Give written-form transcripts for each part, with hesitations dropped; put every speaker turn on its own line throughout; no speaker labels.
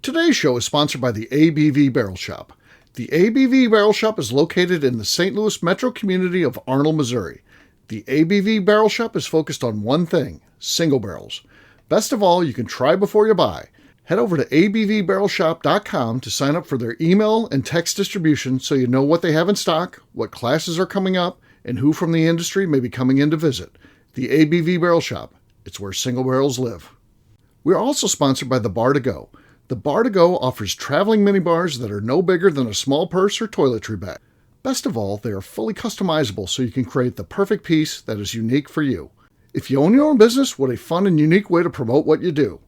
Today's show is sponsored by the ABV Barrel Shop. The ABV Barrel Shop is located in the St. Louis metro community of Arnold, Missouri. The ABV Barrel Shop is focused on one thing, single barrels. Best of all, you can try before you buy. Head over to abvbarrelshop.com to sign up for their email and text distribution so you know what they have in stock, what classes are coming up, and who from the industry may be coming in to visit. The ABV Barrel Shop. It's where single barrels live. We're also sponsored by the Bar to Go. The Bar to Go offers traveling minibars that are no bigger than a small purse or toiletry bag. Best of all, they are fully customizable so you can create the perfect piece that is unique for you. If you own your own business, what a fun and unique way to promote what you do.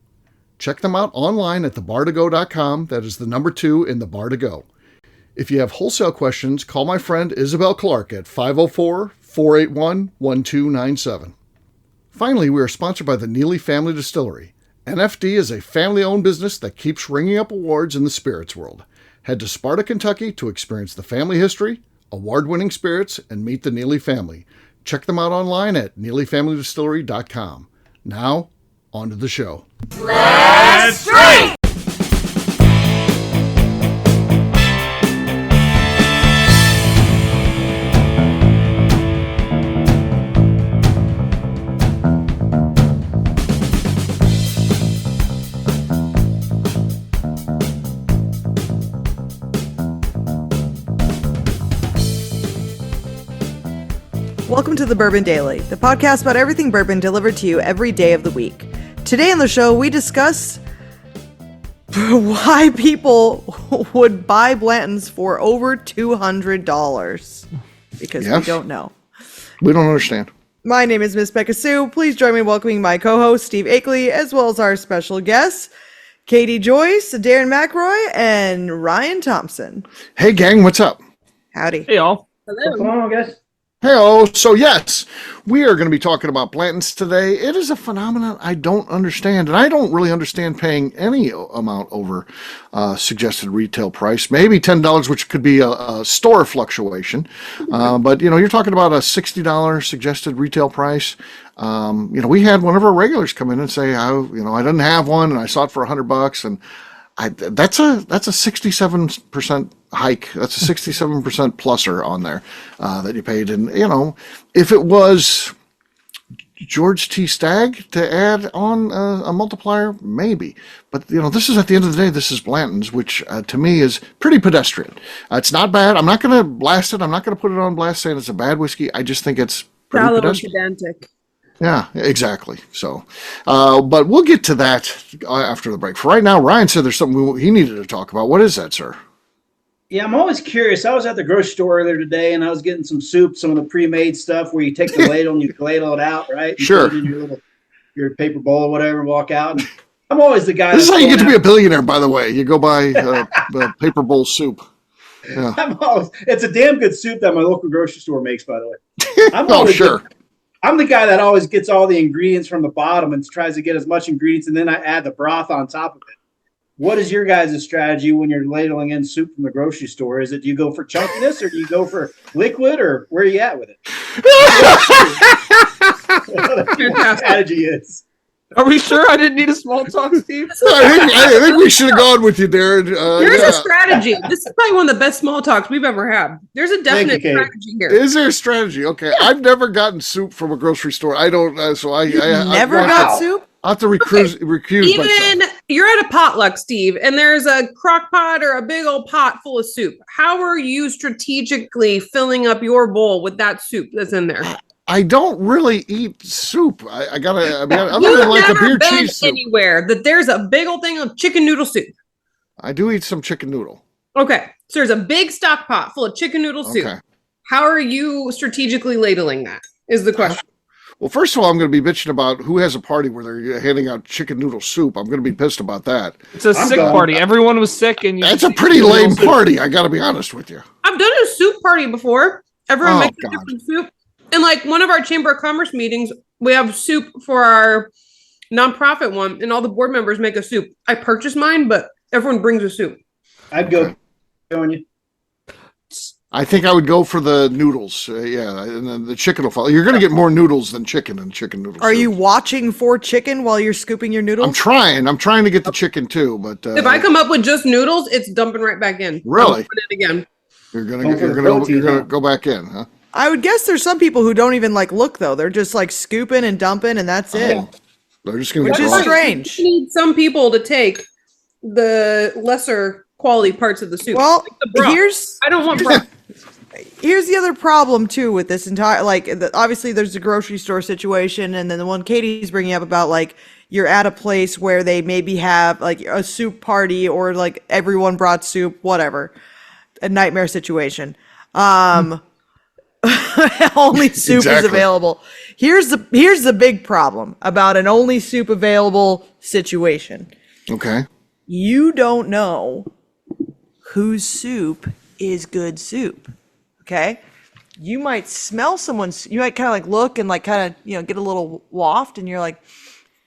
Check them out online at thebartogo.com. That is the number 2 in the Bar to Go. If you have wholesale questions, call my friend Isabel Clark at 504-481-1297. Finally, we are sponsored by the Neely Family Distillery. NFD is a family-owned business that keeps ringing up awards in the spirits world. Head to Sparta, Kentucky to experience the family history, award-winning spirits, and meet the Neely family. Check them out online at neelyfamilydistillery.com. Now, on to the show.
Let's drink!
Welcome to the Bourbon Daily, the podcast about everything bourbon delivered to you every day of the week. Today on the show, we discuss why people would buy Blantons for over $200. Because we don't know.
We don't understand.
My name is Miss Beka Sue. Please join me in welcoming my co-host, Steve Akeley, as well as our special guests, Katie Joyce, Darren McElroy, and Ryan Thompson.
Hey, gang, what's up?
Howdy.
Hey, y'all.
Hello.
What's going on, guys?
Hello. So yes, we are going to be talking about Blantons today. It is a phenomenon I don't understand, and I don't really understand paying any amount over suggested retail price. Maybe $10, which could be a store fluctuation, but you're talking about a $60 suggested retail price. We had one of our regulars come in and say, I didn't have one, and I saw it for $100, and that's a 67% hike. That's a 67% pluser on there that you paid. And, if it was George T. Stagg to add on a multiplier, maybe. But, this is at the end of the day, this is Blanton's, which to me is pretty pedestrian. It's not bad. I'm not going to blast it. I'm not going to put it on blast saying it's a bad whiskey. I just think it's pretty pedestrian.
Pedantic.
Yeah, exactly. So, but we'll get to that after the break. For right now, Ryan said there's something he needed to talk about. What is that, sir?
Yeah, I'm always curious. I was at the grocery store earlier today, and I was getting some soup, some of the pre-made stuff where you take the ladle and you ladle it out, right? You
Sure.
put it in your paper bowl or whatever, and walk out. And I'm always the guy.
This is how you get to be a billionaire, by the way. You go buy paper bowl soup. Yeah.
It's a damn good soup that my local grocery store makes, by the way.
Sure.
I'm the guy that always gets all the ingredients from the bottom and tries to get as much ingredients, and then I add the broth on top of it. What is your guys' strategy when you're ladling in soup from the grocery store? Is it, do you go for chunkiness, or do you go for liquid, or where are you at with it? What the strategy is.
Are we sure I didn't need a small talk, Steve?
I think we should have gone with you, Darren.
There's a strategy. This is probably one of the best small talks we've ever had. There's a definite strategy here.
Is there a strategy? Okay, I've never gotten soup from a grocery store. I don't. I
never got soup.
I have to recuse
Even
myself.
you're at a potluck, Steve, and there's a crock pot or a big old pot full of soup. How are you strategically filling up your bowl with that soup that's in there?
I don't really eat soup. Other than like a beer cheese soup.
Anywhere that there's a big old thing of chicken noodle soup.
I do eat some chicken noodle.
Okay, so there's a big stock pot full of chicken noodle soup.
Okay.
How are you strategically ladling that? Is the question.
Well, first of all, I'm going to be bitching about who has a party where they're handing out chicken noodle soup. I'm going to be pissed about that.
It's a sick party. Everyone was sick, and
that's a pretty lame party. I got to be honest with you.
I've done a soup party before. Everyone makes a different soup. And like one of our Chamber of Commerce meetings, we have soup for our nonprofit one, and all the board members make a soup. I purchase mine, but everyone brings a soup.
I'd go on you.
I think I would go for the noodles. Yeah, and then the chicken will follow. You're going to get more noodles than chicken and chicken noodles.
Are you watching for chicken while you're scooping your noodles?
I'm trying to get the chicken too, but
if I come up with just noodles, it's dumping right back in.
Really?
Put it again.
You're gonna go back in, huh?
I would guess there's some people who don't even like look though. They're just like scooping and dumping, and that's it.
They're just gonna
Which is strange.
You need some people to take the lesser quality parts of the soup.
Well,
like I don't want broth.
Here's the other problem too with this entire obviously there's the grocery store situation, and then the one Katie's bringing up about like you're at a place where they maybe have like a soup party or like everyone brought soup, whatever, a nightmare situation. Only soup is available. Here's the big problem about an only soup available situation.
Okay.
You don't know whose soup is good soup. Okay. You might smell someone's, you might kind of like look and like kind of, get a little waft and you're like,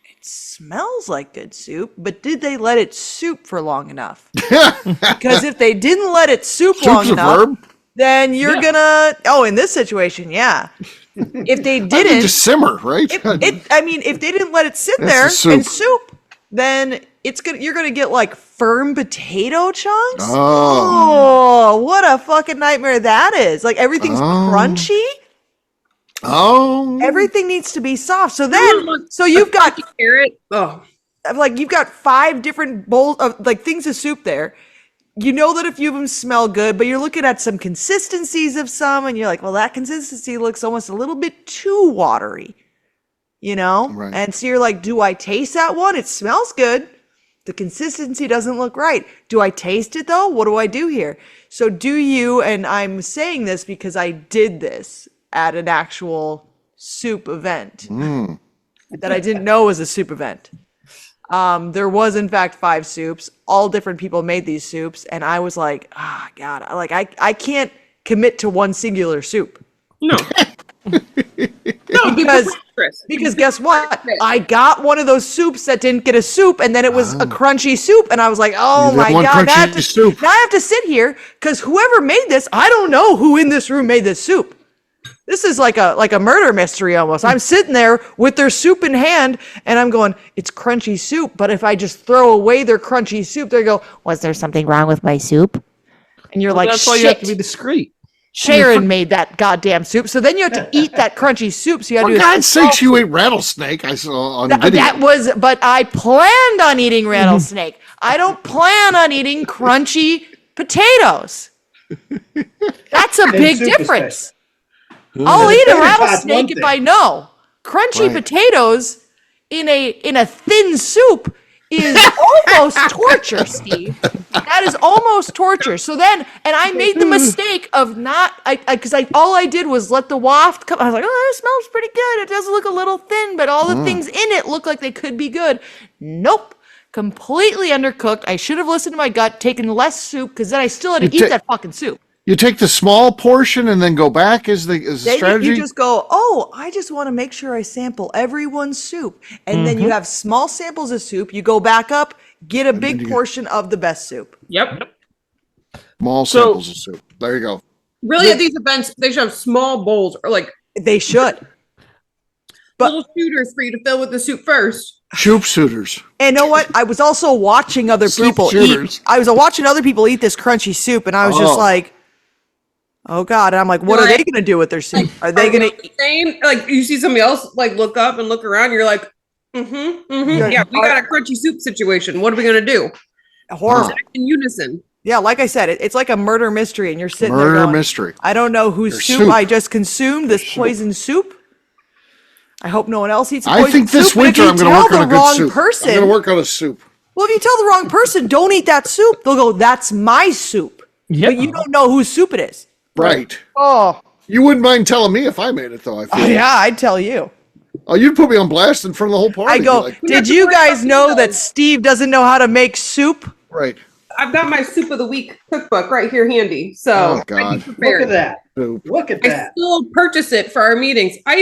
it smells like good soup, but did they let it soup for long enough? Because if they didn't let it soup long enough, then you're gonna, in this situation, yeah. If they didn't,
just simmer, right?
If they didn't let it sit there and soup, then you're gonna get like firm potato chunks. Oh, what a fucking nightmare that is! Like everything's crunchy.
Oh,
everything needs to be soft. So you've got
carrot.
Like you've got 5 different bowls of like things of soup there. You know that a few of them smell good, but you're looking at some consistencies of some, and you're like, well, that consistency looks almost a little bit too watery, Right. And so you're like, do I taste that one? It smells good. The consistency doesn't look right. Do I taste it though? What do I do here? So do you, and I'm saying this because I did this at an actual soup event that I didn't know was a soup event. There was in fact 5 soups. All different people made these soups, and I was like, God, I can't commit to one singular soup.
No.
Because guess what? I got one of those soups that didn't get a soup, and then it was a crunchy soup, and I was like, oh my God, now I have to sit here because whoever made this, I don't know who in this room made this soup. This is like a murder mystery almost. I'm sitting there with their soup in hand, and I'm going, it's crunchy soup. But if I just throw away their crunchy soup, they go, was there something wrong with my soup? And you're like,
that's
shit.
why you have to be discreet.
Sharon made that goddamn soup. So then you have to eat that crunchy soup. So you have to
For God's sakes, you ate rattlesnake. I saw on video.
But I planned on eating rattlesnake. I don't plan on eating crunchy potatoes. That's a big difference. I'll eat a rattlesnake if I know. Crunchy potatoes in a thin soup is almost torture, Steve. That is almost torture. So then, and I made the mistake of because all I did was let the waft come. I was like, oh, that smells pretty good. It does look a little thin, but all the things in it look like they could be good. Nope. Completely undercooked. I should have listened to my gut, taken less soup, because then I still had to eat that fucking soup.
You take the small portion and then go back is the strategy?
You just go, I just want to make sure I sample everyone's soup. And then you have small samples of soup. You go back up, get a big portion of the best soup.
Yep.
Small samples of soup. There you go.
Really, at these events, they should have small bowls, or like
they should.
But little shooters for you to fill with the soup first.
Soup shooters.
And you know what? I was also watching other people eat. I was watching other people eat this crunchy soup, and I was just like, oh God. And I'm like, what are they going to do with their soup? Are they going to
same? Like you see somebody else like look up and look around. You're like, yeah, we got a crunchy soup situation. What are we going to do?
Horrible.
In unison.
Yeah, like I said, it's like a murder mystery, and you're sitting there going,
mystery.
I don't know whose soup I just consumed, this poison soup. I hope no one else eats poison soup.
I think this winter I'm going to work on a good soup. I'm going to work on a soup.
Well, if you tell the wrong person, don't eat that soup, they'll go, that's my soup. But you don't know whose soup it is.
Right.
Oh.
You wouldn't mind telling me if I made it, though.
Yeah, I'd tell you.
Oh, you'd put me on blast in front of the whole party.
I go, like, did you guys know that Steve doesn't know how to make soup?
Right.
I've got my soup of the week cookbook right here handy. So
oh, God.
Look at that. Look at that.
I still purchase it for our meetings. I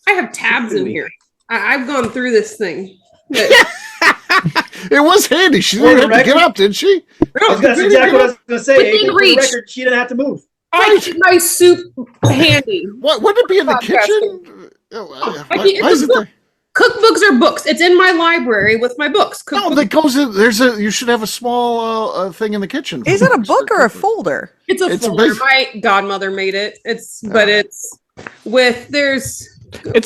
have tabs in here. I've gone through this thing.
It was handy. She didn't have to get up, did she?
That's exactly what I was going to say. For the record, she didn't have to move.
I keep my soup handy.
What would it be in the kitchen? Why is it there?
Cookbooks are books. It's in my library with my books.
No, that goes in. You should have a small thing in the kitchen.
Is it a book or a folder?
It's a folder. My godmother made it. It's
a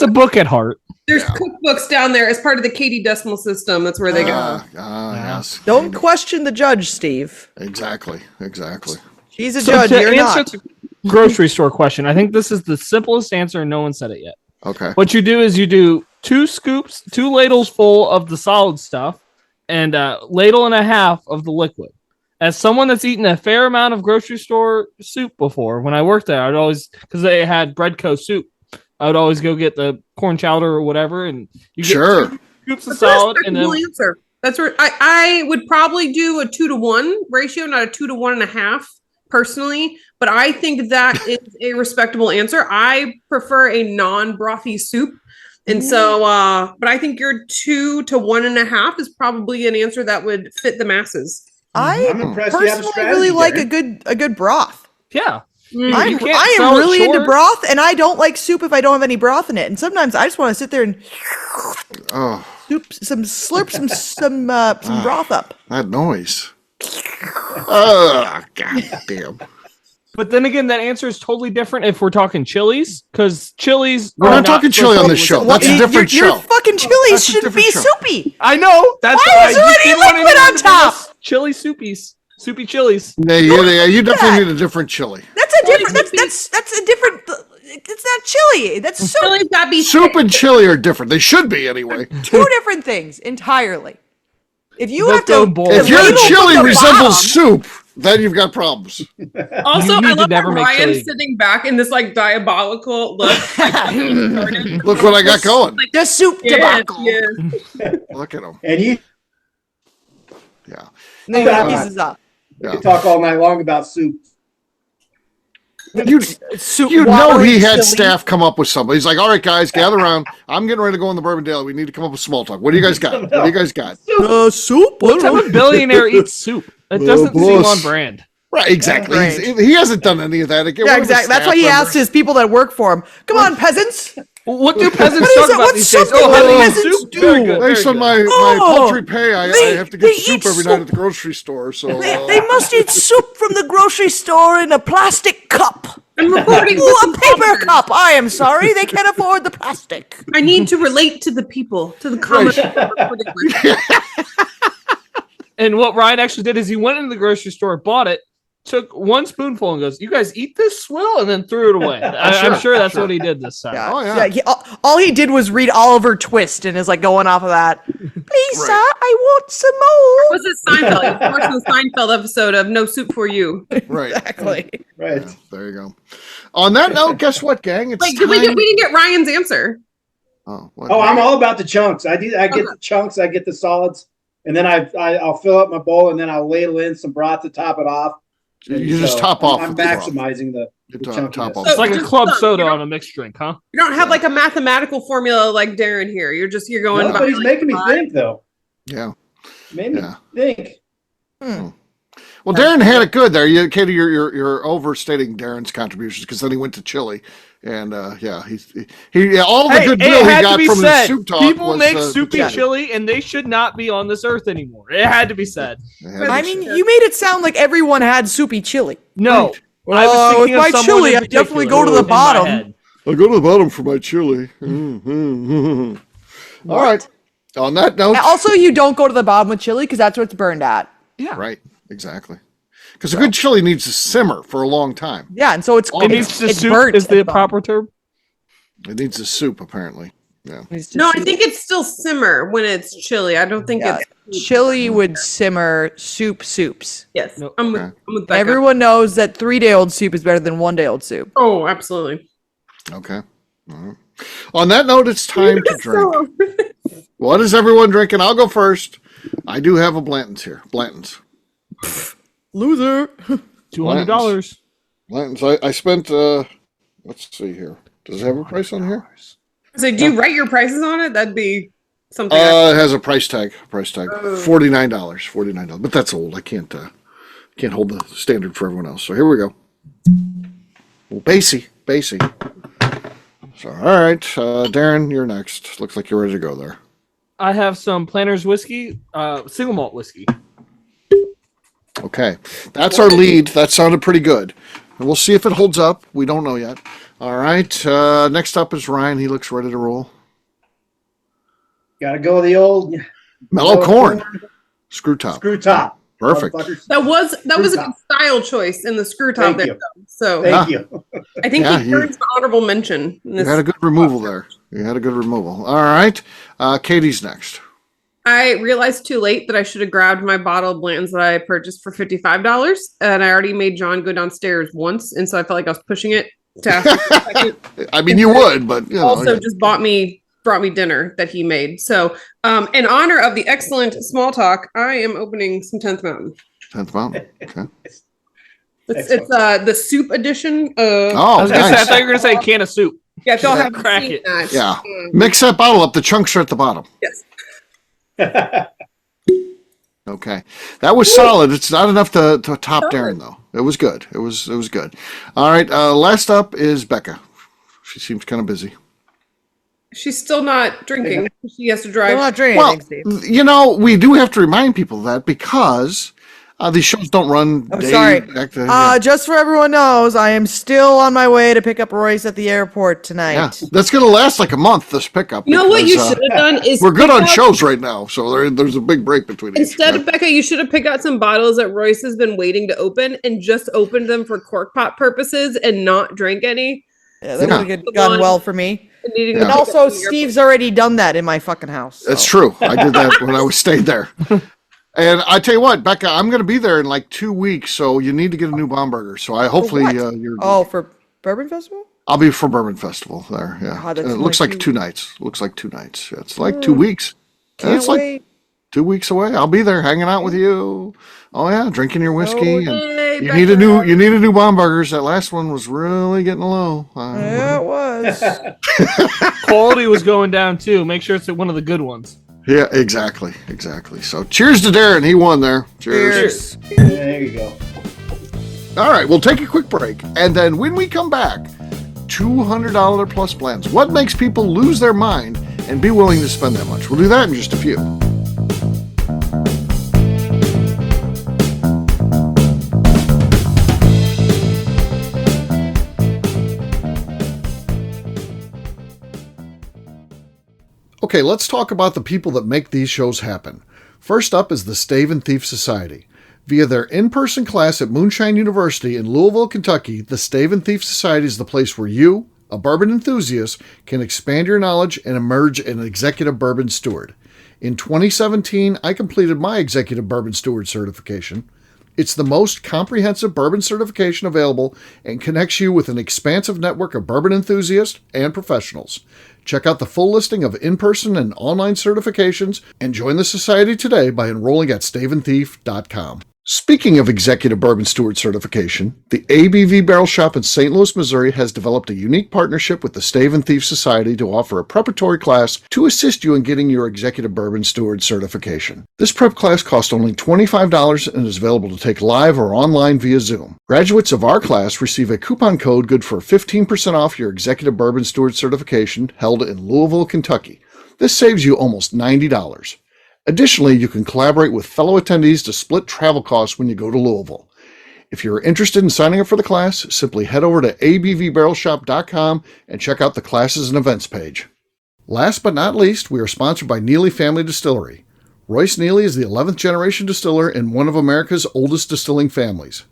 book at heart.
There's cookbooks down there as part of the Katie decimal system. That's where they go.
Yes.
Don't question the judge, Steve.
Exactly.
She's a judge.
To
You're
answer
not.
the grocery store question, I think this is the simplest answer, and no one said it yet.
Okay.
What you do is you do 2 ladles full of the solid stuff, and a ladle and a half of the liquid. As someone that's eaten a fair amount of grocery store soup before, when I worked there, I'd always, because they had Breadco soup, I would always go get the corn chowder or whatever, and you get 2 scoops of solid. And then
answer. That's where I would probably do a 2-to-1 ratio, not a 2 to 1.5 personally, but I think that is a respectable answer. I prefer a non-brothy soup. And so, but I think your 2 to 1.5 is probably an answer that would fit the masses.
I'm impressed. You have a
personally
strategy,
really like
Darren.
a good broth.
yeah.
I am really into broth, and I don't like soup if I don't have any broth in it. And sometimes I just want to sit there and slurp some broth up.
That noise. Oh, God damn.
But then again, that answer is totally different if we're talking chilies, because chilies.
We're not talking chili on this show. That's a different show.
Your fucking chilies shouldn't be soupy.
I know. That's
why is there any liquid on top?
Chili soupies. Soupy chilies.
Yeah, you definitely need a different chili.
That's a different. That's a different. It's not chili. That's soup.
Chili's got to be
Soup and chili are different. They should be anyway.
2 different things entirely. If you
Let's
have to,
go bold.
If your
label
chili
from the
resembles
bottom-
soup, then you've got problems.
Also,
You need
I
to
love that
never make chili.
Ryan's sitting back in this like diabolical look.
Look what I got going.
the soup debacle.
Look at him.
And you
Yeah.
And then
Yeah.
he pieces up.
can talk all night long about soup.
Soup.
You know
watery
he had
chili.
staff come up with something. He's like, all right, guys, gather around. I'm getting ready to go in the Bourbon Daily. We need to come up with small talk. What do you guys got?
Soup.
What type of billionaire eats soup? It doesn't seem on brand.
Right, exactly.
Right.
He hasn't done any of that.
Yeah, exactly. That's why he asked his people that work for him. Come on, peasants.
What do peasants
What is
talk
it?
about
What's
these days?
something
Oh,
that
how do you eat
peasants
soup?
do?
Very good.
Based on my
Oh,
paltry pay, I have to
they
get soup
eat
every
soup.
night at the grocery store. So
They must eat soup from the grocery store in a plastic cup.
I'm recording
Ooh,
with
a
some
paper
popcorn.
cup. I am sorry. They can't afford the plastic.
I need to relate to the people, to the comments.
And what Ryan actually did is he went into the grocery store, bought it, took 1 spoonful, and goes, "You guys eat this swill," and then threw it away. I'm sure that's what he did this time.
Yeah.
Oh, yeah.
All he did was read Oliver Twist and is like going off of that. Please, sir, I want some more.
Was it Seinfeld? Of course, the Seinfeld episode of No Soup for You.
right.
Exactly.
Right.
Yeah, there you go. On that note, guess what, gang? It's
Wait,
time.
we didn't get Ryan's answer.
Oh, what?
Oh, I'm all about the chunks. I get the chunks. I get the solids, and then I'll fill up my bowl, and then I'll ladle in some broth to top it off.
You just
So
top off.
I'm
with the broth.
maximizing the
You
chunkiness.
top off.
It's like a
Just
club
some,
soda
you know?
on a mixed drink, huh?
You don't have like a mathematical formula like Darren here. You're going.
No, but he's making me think, though.
Yeah.
Made me
Yeah.
think.
Well, Darren had it good there. Katie, you're overstating Darren's contributions because then he went to Chile, and he all the good will he
had to
got
be
from
said.
the soup talk.
People
was,
make
the
soupy
chili.
chili, and they should not be on this earth anymore. It had to be said.
It had to
I
be
mean,
said.
you made it sound like everyone had soupy chili.
No,
Right.
I was
With
thinking
my
of someone
chili,
in
I definitely
particular
go to the
in my
bottom.
head.
I'll go to the bottom for my chili. All right. On that note,
And also, you don't go to the bottom with chili because that's what's burned at.
Yeah,
right, exactly. Because a good chili needs to simmer for a long time.
Yeah, and so it's
It needs to
it's
soup
burnt
is
at
the
bottom.
proper term.
It needs a soup, apparently. Yeah.
It's just
No, I
soup.
think it's still simmer when it's chili. I don't think
Yeah,
it's
chili would simmer soups.
Yes,
No.
I'm with Becca.
Everyone knows that 3-day-old soup is better than 1-day-old soup.
Oh, absolutely.
Okay. All right. On that note, it's time to drink. What is everyone drinking? I'll go first. I do have a Blanton's here. Blanton's.
Loser.
$200.
Blanton's. I spent, let's see here. Does it have a price on here?
So, do you write your prices on it? That'd be something.
It has a price tag. $49. $49. But that's old. I can't hold the standard for everyone else. So here we go. Basie. So, all right, Darren, you're next. Looks like you're ready to go there.
I have some Planters whiskey, single malt whiskey.
Okay, that's our lead. That sounded pretty good. And we'll see if it holds up. We don't know yet. All right, next up is Ryan. He looks ready to roll.
Got to go with the old
Mellow corn. Screw top. Perfect.
That was a good style choice in the screw top there. So
Thank you.
I think he earns the honorable mention.
You had a good removal there. All right. Katie's next.
I realized too late that I should have grabbed my bottle of Blanton's that I purchased for $55, and I already made John go downstairs once, and so I felt like I was pushing it to ask for a second.
I mean, you would, but you know,
also just brought me dinner that he made. So, in honor of the excellent small talk, I am opening some 10th Mountain.
10th Mountain. Okay.
It's the soup edition.
Oh,
I was gonna say, I thought you were gonna say can of soup.
Yeah, if y'all haven't
crack
seen
it.
that.
Yeah. Mix that bottle up. The chunks are at the bottom.
Yes.
Okay. That was solid. It's not enough to top Darren, though. It was good. It was good. All right. Last up is Beka. She seems kind of busy.
She's still not drinking. She has to drive.
Still not drinking,
Well,
Steve.
you know, we do have to remind people of that because these shows don't run
Oh,
days
sorry.
back to,
Just so everyone knows, I am still on my way to pick up Royce at the airport tonight.
yeah. That's going to last like a month, this pickup.
You know what you
because,
should have done is
we're good
pick
on
up-
shows right now, so there's a big break between
Instead
each.
of Beka, you should have picked out some bottles that Royce has been waiting to open and just opened them for cork pop purposes and not drank any.
Yeah, that would have gone well for me.
Needing
And
to pick up
also,
from the
Steve's already done that in my fucking house. So.
That's true. I did that when I stayed there. And I tell you what, Beka, I'm going to be there in like 2 weeks, so you need to get a new Baumburger. So I hopefully
what?
you're.
Oh, for Bourbon Festival?
I'll be for Bourbon Festival there. Yeah,
God, that's
it looks
like
like 2 nights. Looks like 2 nights. Yeah, it's like 2 weeks.
Can't
It's like
wait.
2 weeks away. I'll be there hanging out with you. Oh yeah, drinking your whiskey.
Oh,
And
Yay,
you
Beka.
need a new Baumburgers. That last one was really getting low.
Yeah, it was.
Quality was going down too. Make sure it's one of the good ones.
Yeah, exactly. So cheers to Darren. He won there. Cheers.
There you go.
All right, we'll take a quick break. And then when we come back, $200 plus blends. What makes people lose their mind and be willing to spend that much? We'll do that in just a few. Okay, let's talk about the people that make these shows happen. First up is the Stave and Thief Society. Via their in-person class at Moonshine University in Louisville, Kentucky, the Stave and Thief Society is the place where you, a bourbon enthusiast, can expand your knowledge and emerge an executive bourbon steward. In 2017, I completed my executive bourbon steward certification. It's the most comprehensive bourbon certification available and connects you with an expansive network of bourbon enthusiasts and professionals. Check out the full listing of in-person and online certifications and join the society today by enrolling at staveandthief.com. Speaking of Executive Bourbon Steward certification, the ABV Barrel Shop in St. Louis, Missouri has developed a unique partnership with the Stave and Thief Society to offer a preparatory class to assist you in getting your Executive Bourbon Steward certification. This prep class costs only $25 and is available to take live or online via Zoom. Graduates of our class receive a coupon code good for 15% off your Executive Bourbon Steward certification held in Louisville, Kentucky. This saves you almost $90. Additionally, you can collaborate with fellow attendees to split travel costs when you go to Louisville. If you're interested in signing up for the class, simply head over to abvbarrelshop.com and check out the classes and events page. Last but not least, we are sponsored by Neely Family Distillery. Royce Neely is the 11th generation distiller in one of America's oldest distilling families.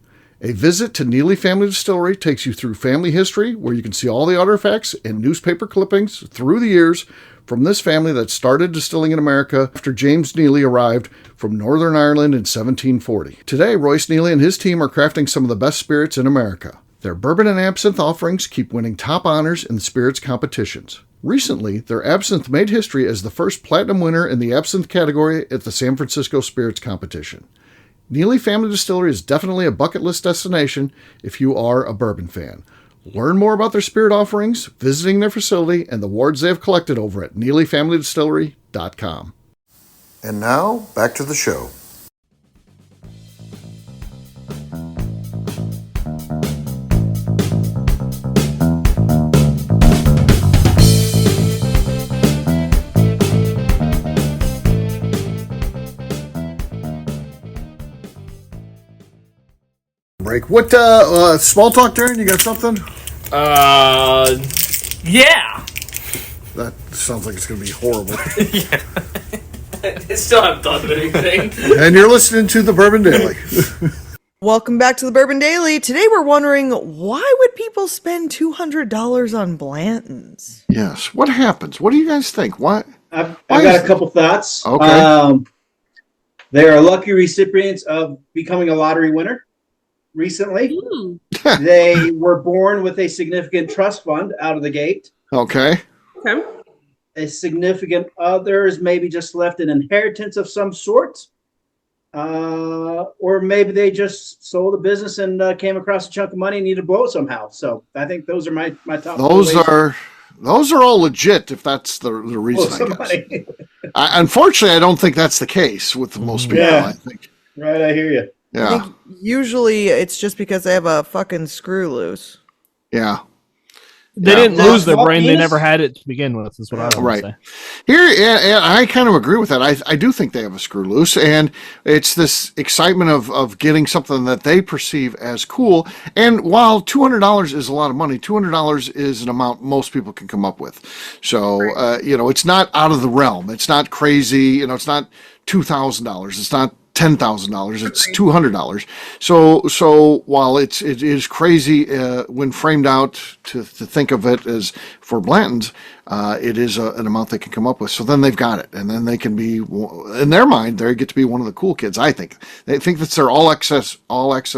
A visit to Neely Family Distillery takes you through family history, where you can see all the artifacts and newspaper clippings through the years from this family that started distilling in America after James Neely arrived from Northern Ireland in 1740. Today, Royce Neely and his team are crafting some of the best spirits in America. Their bourbon and absinthe offerings keep winning top honors in the spirits competitions. Recently, their absinthe made history as the first platinum winner in the absinthe category at the San Francisco Spirits Competition. Neely Family Distillery is definitely a bucket list destination if you are a bourbon fan. Learn more about their spirit offerings, visiting their facility, and the awards they have collected over at NeelyFamilyDistillery.com. And now, back to the show. Break. What small talk, Darren? You got something?
Yeah.
That sounds like it's going to be horrible.
Yeah. I still haven't thought of anything.
And you're listening to the Bourbon Daily.
Welcome back to the Bourbon Daily. Today we're wondering, why would people spend $200 on Blantons?
Yes. What happens? What do you guys think? What?
I've got a couple thoughts.
Okay.
They are lucky recipients of becoming a lottery winner recently. They were born with a significant trust fund out of the gate.
Okay.
Okay.
A significant others maybe just left an inheritance of some sort. Or maybe they just sold a business and came across a chunk of money and needed to blow it somehow. So I think those are my top.
Those are all legit if that's the reason, I guess. Unfortunately, I don't think that's the case with most people.
Yeah.
I think.
Right, I hear you.
Yeah.
I think usually it's just because they have a fucking screw loose.
Yeah.
They didn't lose their brain. They never had it to begin with, is what I would say.
Here, I kind of agree with that. I do think they have a screw loose, and it's this excitement of getting something that they perceive as cool. And while $200 is a lot of money, $200 is an amount most people can come up with. So, it's not out of the realm. It's not crazy. It's not $2,000. It's not $10,000. It's $200. So while it is crazy when framed out to think of it as for Blantons, it is an amount they can come up with. So then they've got it, and then they can be, in their mind, they get to be one of the cool kids. I think they think that's their all access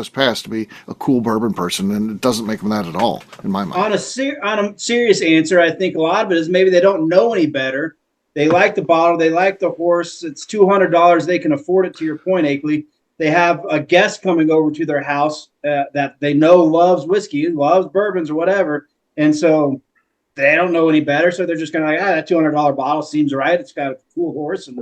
pass to be a cool bourbon person, and it doesn't make them that at all in my mind.
On a serious answer, I think a lot of it is maybe they don't know any better. They like the bottle. They like the horse. It's $200. They can afford it, to your point, Akeley. They have a guest coming over to their house that they know loves whiskey, loves bourbons or whatever. And so they don't know any better. So they're just kind of like, that $200 bottle seems right. It's got a cool horse. And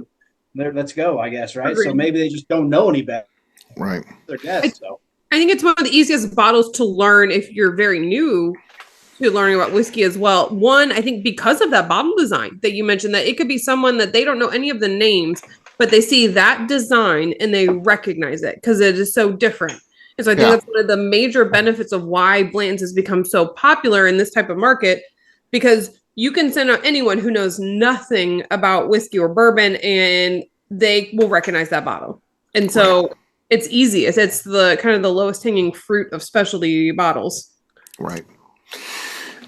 let's go, I guess, right? Agreed. So maybe they just don't know any better.
Right.
They're guests, so.
I think it's one of the easiest bottles to learn if you're very new to learning about whiskey as well. One, I think because of that bottle design that you mentioned, that it could be someone that they don't know any of the names, but they see that design and they recognize it because it is so different. And so I think that's one of the major benefits of why Blanton's has become so popular in this type of market, because you can send out anyone who knows nothing about whiskey or bourbon and they will recognize that bottle. And so it's easy. It's the kind of the lowest hanging fruit of specialty bottles.
Right.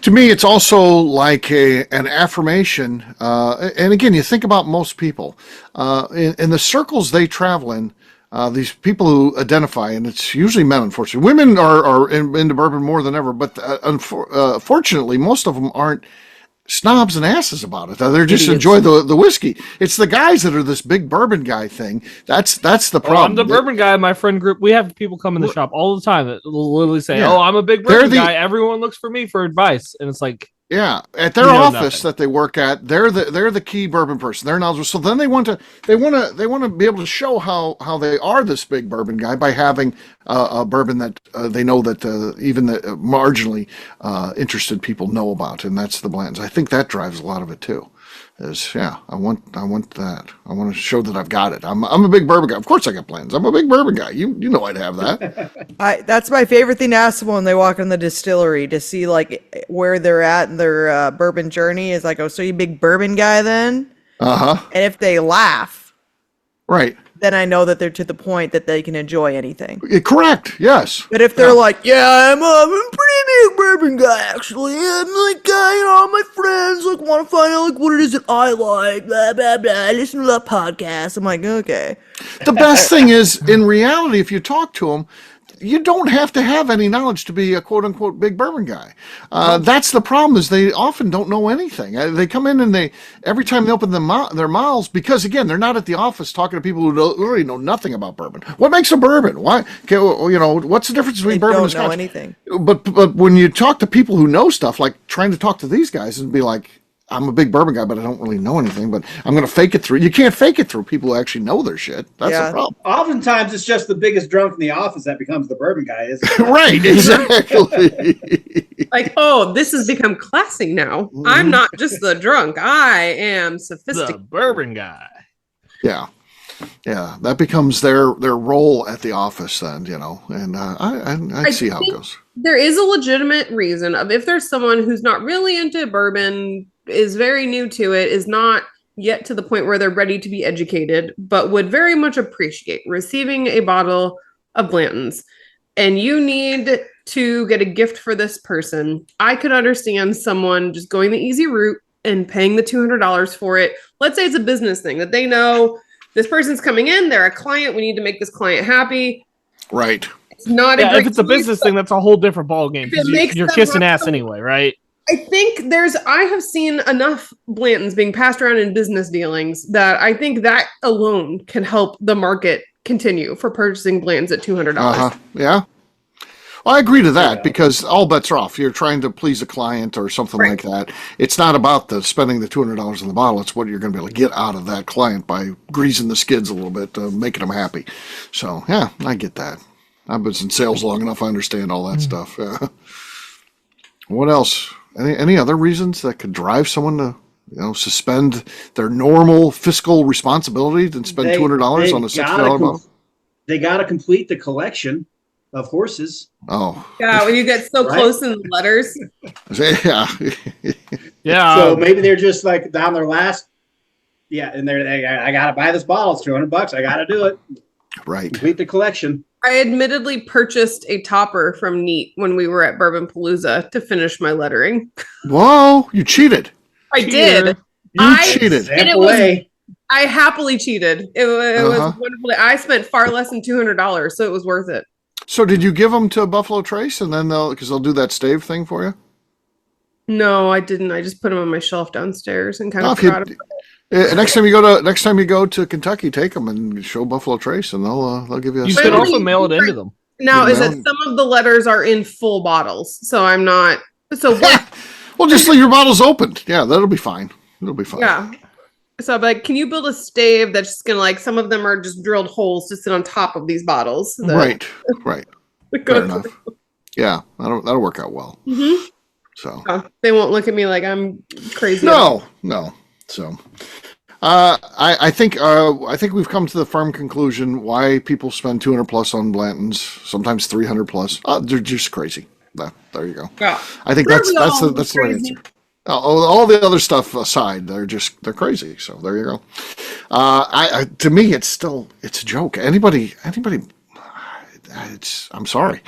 To me, it's also like an affirmation. And again, you think about most people in the circles they travel in, these people who identify, and it's usually men, unfortunately. Women are into bourbon more than ever, but fortunately, most of them aren't snobs and asses about it. They just enjoy the whiskey. It's the guys that are this big bourbon guy thing. That's the problem.
I'm the bourbon guy in my friend group. We have people come in the shop all the time that literally say, I'm a big bourbon guy. Everyone looks for me for advice. And it's like,
at their office that they work at, they're the key bourbon person. They're knowledgeable. So then they want to be able to show how they are this big bourbon guy by having a bourbon that they know that even the marginally interested people know about, and that's the Blantons. I think that drives a lot of it too. I want that. I want to show that I've got it. I'm a big bourbon guy. Of course I got Blantons. I'm a big bourbon guy. You know I'd have that.
That's my favorite thing to ask someone when they walk in the distillery, to see like where they're at in their bourbon journey. Is like, oh, so you a big bourbon guy then? And if they laugh,
right,
then I know that they're to the point that they can enjoy anything.
Correct. Yes. But
if they're like, I'm a pretty big bourbon guy, actually. I'm like, all my friends like want to find out like what it is that I like, blah, blah, blah. I listen to that podcast. I'm like, okay.
The best thing is, in reality, if you talk to them, you don't have to have any knowledge to be a quote-unquote big bourbon guy. That's the problem, is they often don't know anything. They come in and every time they open their mouths, because, again, they're not at the office talking to people who really know nothing about bourbon. What makes a bourbon? Why? What's the difference between bourbon and scotch?
They don't know anything.
But when you talk to people who know stuff, like trying to talk to these guys and be like, I'm a big bourbon guy, but I don't really know anything, but I'm going to fake it through. You can't fake it through people who actually know their shit. That's the problem.
Oftentimes, it's just the biggest drunk in the office that becomes the bourbon guy, isn't it?
Right, exactly.
Like, this has become classic now. I'm not just the drunk. I am sophisticated.
The bourbon guy.
Yeah. Yeah, that becomes their role at the office then, and I see how it goes.
There is a legitimate reason of if there's someone who's not really into bourbon, is very new to it, is not yet to the point where they're ready to be educated, but would very much appreciate receiving a bottle of Blanton's, and you need to get a gift for this person. I could understand someone just going the easy route and paying the $200 for it. Let's say it's a business thing that they know this person's coming in, they're a client, we need to make this client happy.
Right.
It's not
if it's a business thing, that's a whole different ballgame. You're kissing ass anyway, right?
I think I have seen enough Blantons being passed around in business dealings that I think that alone can help the market continue for purchasing Blantons at $200.
Yeah. Well, I agree to that because all bets are off. You're trying to please a client or something like that. It's not about spending the $200 on the bottle. It's what you're going to be able to get out of that client by greasing the skids a little bit, making them happy. So, yeah, I get that. I've been in sales long enough. I understand all that stuff. What else? Any other reasons that could drive someone to suspend their normal fiscal responsibility and spend $200 on a $60 bottle?
They got to complete the collection of horses.
Oh.
Yeah, when you get so close in the letters.
Yeah.
Yeah.
So maybe they're just like down their last. Yeah, and I got to buy this bottle. It's $200. I got to do it.
Right.
Complete the collection.
I admittedly purchased a topper from Neat when we were at Bourbon Palooza to finish my lettering.
Whoa, you cheated.
I did.
You cheated.
And it was, I happily cheated. It was wonderful. I spent far less than $200, so it was worth it.
So did you give them to Buffalo Trace and then because they'll do that stave thing for you?
No, I didn't. I just put them on my shelf downstairs and kind of proud of it.
Next time you go to Kentucky, take them and show Buffalo Trace, and they'll give you.
You can also mail it into them.
Now, is that some of the letters are in full bottles, so I'm not. So what?
Well, just leave your bottles open. Yeah, that'll be fine. It'll be fine.
Yeah. So, but can you build a stave that's just gonna some of them are just drilled holes to sit on top of these bottles?
Right. Fair enough. Yeah, that'll work out well.
Mm-hmm.
So
they won't look at me like I'm crazy.
No. So, I think we've come to the firm conclusion why people spend $200 plus on Blantons, sometimes $300 plus. They're just crazy. There you go.
Yeah.
I think that's the right answer. All the other stuff aside, they're crazy. So there you go. To me, it's a joke. Anybody. I'm sorry.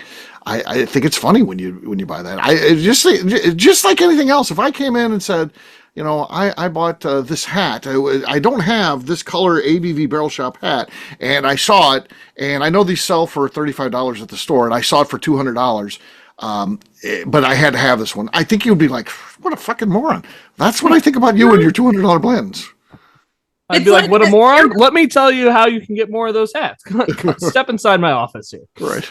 I think it's funny when you buy that. Just like anything else. If I came in and said, I bought this hat. I don't have this color ABV Barrel Shop hat, and I saw it, and I know these sell for $35 at the store, and I saw it for $200. But I had to have this one. I think you'd be like, what a fucking moron. That's what I think about you and your $200 blends.
I'd be like, what a moron. Let me tell you how you can get more of those hats. Step inside my office here.
Right.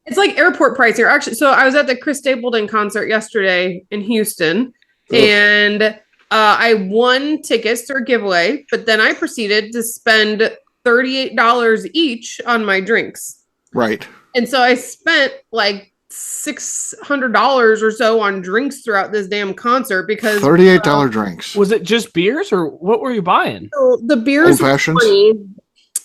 It's like airport pricing. Actually, so I was at the Chris Stapleton concert yesterday in Houston, and I won tickets through a giveaway, but then I proceeded to spend $38 each on my drinks.
Right.
And so I spent like $600 or so on drinks throughout this damn concert because
$38 drinks.
Was it just beers or what were you buying?
So the beers.
Old fashions.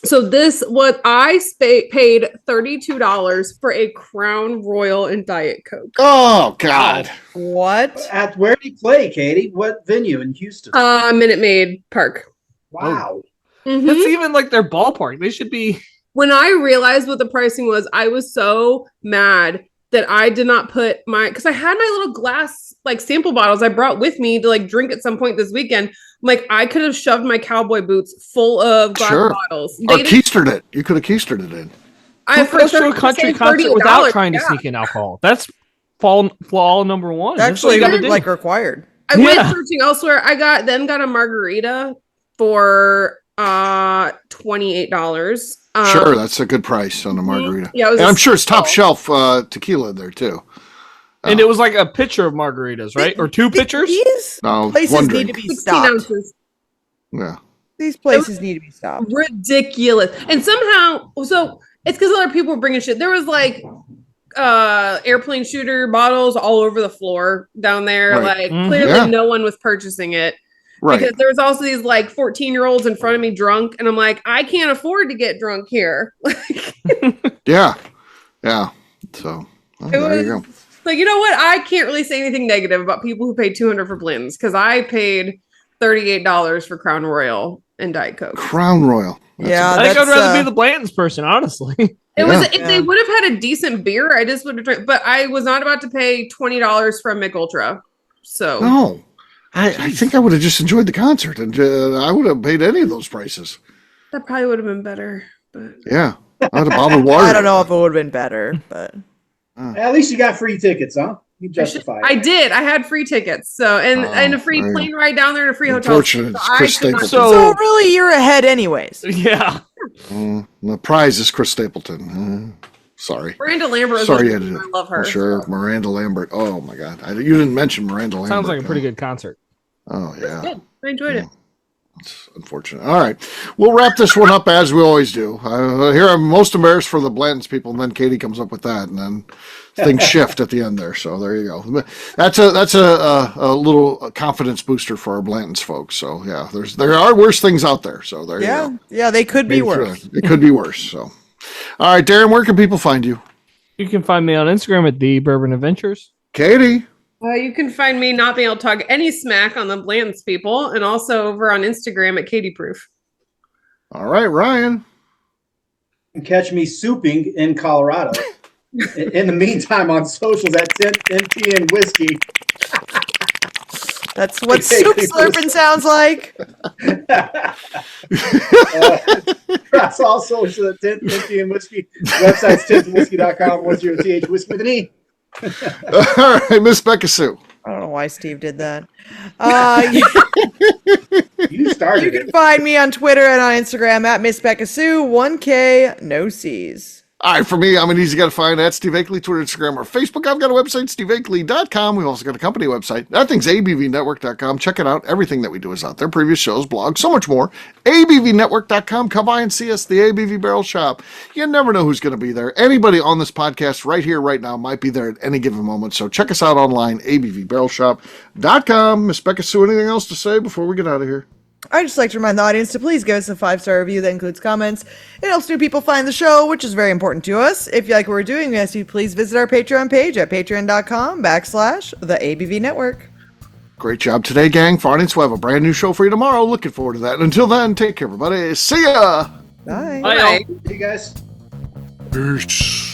So what I paid $32 for a Crown Royal and Diet Coke.
Oh God!
What?
Where do you play, Katie? What venue in Houston?
Minute Maid Park.
Wow.
Mm-hmm.
That's even like their ballpark. They should be.
When I realized what the pricing was, I was so mad that I did not put because I had my little glass sample bottles I brought with me to drink at some point this weekend. I could have shoved my cowboy boots full of glass bottles.
Or keistered it. You could have keistered it in.
I goes to a country concert without trying to sneak in alcohol. That's flaw number one.
Actually, required.
I went searching elsewhere. I got a margarita for $28.
Sure, that's a good price on a margarita.
Yeah,
and I'm sure it's top shelf tequila there too.
And it was like a pitcher of margaritas, right? Or two pitchers?
These places need to be stopped.
Ounces.
Yeah.
These places need to be stopped.
Ridiculous. And somehow, so it's because other people were bringing shit. There was airplane shooter bottles all over the floor down there.
Right.
Clearly no one was purchasing it.
Right.
Because there's also these like 14-year-olds in front of me drunk, and I'm like, I can't afford to get drunk here.
Yeah. So there you go.
Like, you know what? I can't really say anything negative about people who paid $200 for Blantons because I paid $38 for Crown Royal and Diet Coke.
Crown Royal.
I think I'd rather be the Blantons person, honestly.
If they would have had a decent beer, I just would have drank. But I was not about to pay $20 for a Mick Ultra. So
no, I think I would have just enjoyed the concert, and I would have paid any of those prices.
That probably would have been better. But
yeah, I had a bottle of water.
I don't know if it would have been better, but
at least you got free tickets, huh? You justified it.
I did. I had free tickets, so and a free plane ride down there and a free hotel.
Unfortunate, it's Chris Stapleton.
So really, you're ahead, anyways.
Yeah.
The prize is Chris Stapleton. Sorry.
Miranda Lambert.
Sorry, I
love her.
Sure, Miranda Lambert. Oh my God, you didn't mention Miranda Lambert.
Sounds like a pretty good concert.
Oh yeah.
Good. I enjoyed it.
It's unfortunate. All right. We'll wrap this one up as we always do. Here I'm most embarrassed for the Blantons people, and then Katie comes up with that, and then things shift at the end there. So there you go. That's a little confidence booster for our Blantons folks. So yeah, there are worse things out there. So there you go.
Yeah, they could be worse.
It could be worse. So, all right, Darren, where can people find you?
You can find me on Instagram at the Bourbon Adventures.
Katie.
You can find me not being able to talk any smack on the Blantons people, and also over on Instagram at Katie Proof.
All right, Ryan.
You can catch me souping in Colorado. In the meantime, on socials at 10 and Whiskey.
That's what soup slurping sounds like.
Across all socials at 10 and Whiskey. Website's 10whiskey.com. 10th Whiskey with an E.
All right, Miss Beka Sue.
I don't know why Steve did that.
You started
You can find me on Twitter and on Instagram at Miss Beka Sue, 1K, no C's.
All right, for me, I'm an easy guy to find at Steve Akeley, Twitter, Instagram, or Facebook. I've got a website, steveakeley.com. We've also got a company website. That thing's abvnetwork.com. Check it out. Everything that we do is out there. Previous shows, blogs, so much more. abvnetwork.com. Come by and see us, the ABV Barrel Shop. You never know who's going to be there. Anybody on this podcast right here, right now, might be there at any given moment. So check us out online, abvbarrelshop.com. Miss Beka Sue, anything else to say before we get out of here?
I'd just like to remind the audience to please give us a 5-star review that includes comments. It helps new people find the show, which is very important to us. If you like what we're doing, we ask you please visit our Patreon page at patreon.com/the ABV Network.
Great job today, gang. For audience, we'll have a brand new show for you tomorrow. Looking forward to that. Until then, take care, everybody. See ya.
Bye.
Bye.
See you guys.
Peace.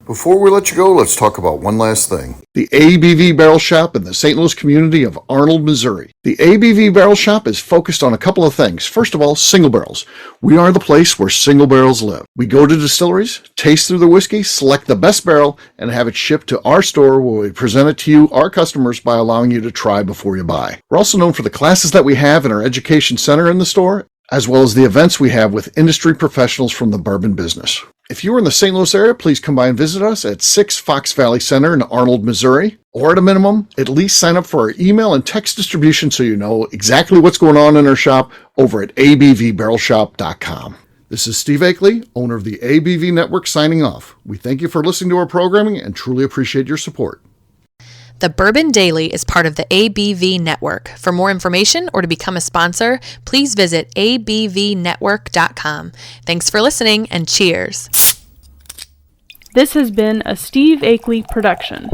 Before we let you go, let's talk about one last thing. The ABV Barrel Shop in the St. Louis community of Arnold, Missouri. The ABV Barrel Shop is focused on a couple of things. First of all, single barrels. We are the place where single barrels live. We go to distilleries, taste through the whiskey, select the best barrel, and have it shipped to our store where we present it to you, our customers, by allowing you to try before you buy. We're also known for the classes that we have in our education center in the store, as well as the events we have with industry professionals from the bourbon business. If you are in the St. Louis area, please come by and visit us at 6 Fox Valley Center in Arnold, Missouri. Or at a minimum, at least sign up for our email and text distribution so you know exactly what's going on in our shop over at abvbarrelshop.com. This is Steve Akeley, owner of the ABV Network, signing off. We thank you for listening to our programming and truly appreciate your support.
The Bourbon Daily is part of the ABV Network. For more information or to become a sponsor, please visit abvnetwork.com. Thanks for listening and cheers.
This has been a Steve Akeley production.